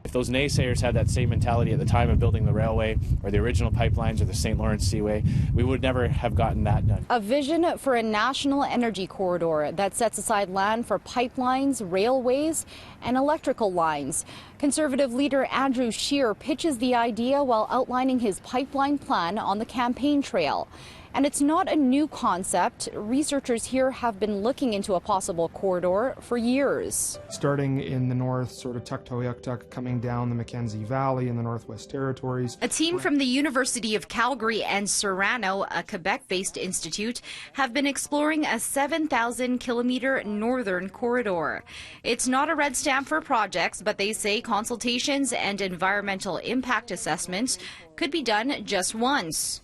If those naysayers had that same mentality at the time of building the railway or the original pipelines or the St. Lawrence Seaway, we would never have gotten that done. A vision for a national energy corridor that sets aside land for pipelines, railways, and electrical lines. Conservative leader Andrew Scheer pitches the idea while outlining his pipeline plan on the campaign trail. And it's not a new concept. Researchers here have been looking into a possible corridor for years. Starting in the north, sort of Tuktoyaktuk, coming down the Mackenzie Valley in the Northwest Territories. A team from the University of Calgary and Serrano, a Quebec-based institute, have been exploring a 7,000-kilometer northern corridor. It's not a red stamp for projects, but they say consultations and environmental impact assessments could be done just once.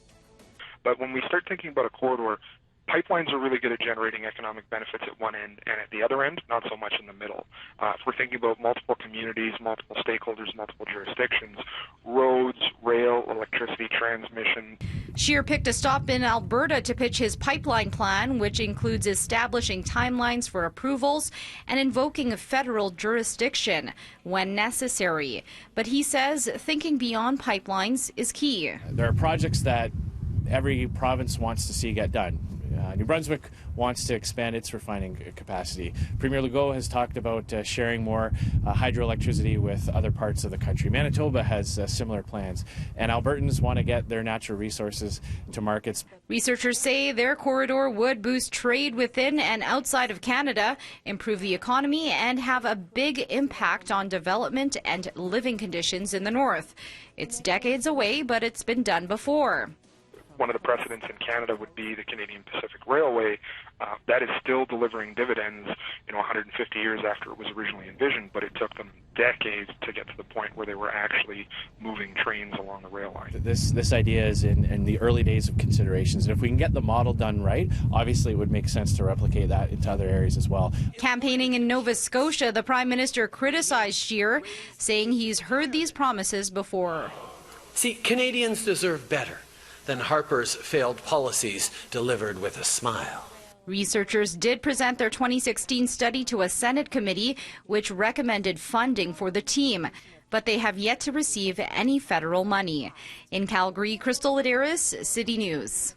But when we start thinking about a corridor, pipelines are really good at generating economic benefits at one end, and at the other end, not so much in the middle. If we're thinking about multiple communities, multiple stakeholders, multiple jurisdictions, roads, rail, electricity transmission. Scheer picked a stop in Alberta to pitch his pipeline plan, which includes establishing timelines for approvals and invoking a federal jurisdiction when necessary. But he says thinking beyond pipelines is key. There are projects that every province wants to see get done. New Brunswick wants to expand its refining capacity. Premier Legault has talked about sharing more hydroelectricity with other parts of the country. Manitoba has similar plans, and Albertans want to get their natural resources to markets. Researchers say their corridor would boost trade within and outside of Canada, improve the economy, and have a big impact on development and living conditions in the north. It's decades away, but it's been done before. One of the precedents in Canada would be the Canadian Pacific Railway. That is still delivering dividends, 150 years after it was originally envisioned, but it took them decades to get to the point where they were actually moving trains along the rail line. This idea is in the early days of considerations, and if we can get the model done right, obviously it would make sense to replicate that into other areas as well. Campaigning in Nova Scotia, the Prime Minister criticized Scheer, saying he's heard these promises before. See, Canadians deserve better than Harper's failed policies delivered with a smile. Researchers did present their 2016 study to a Senate committee, which recommended funding for the team, but they have yet to receive any federal money. In Calgary, Crystal Ladaris, City News.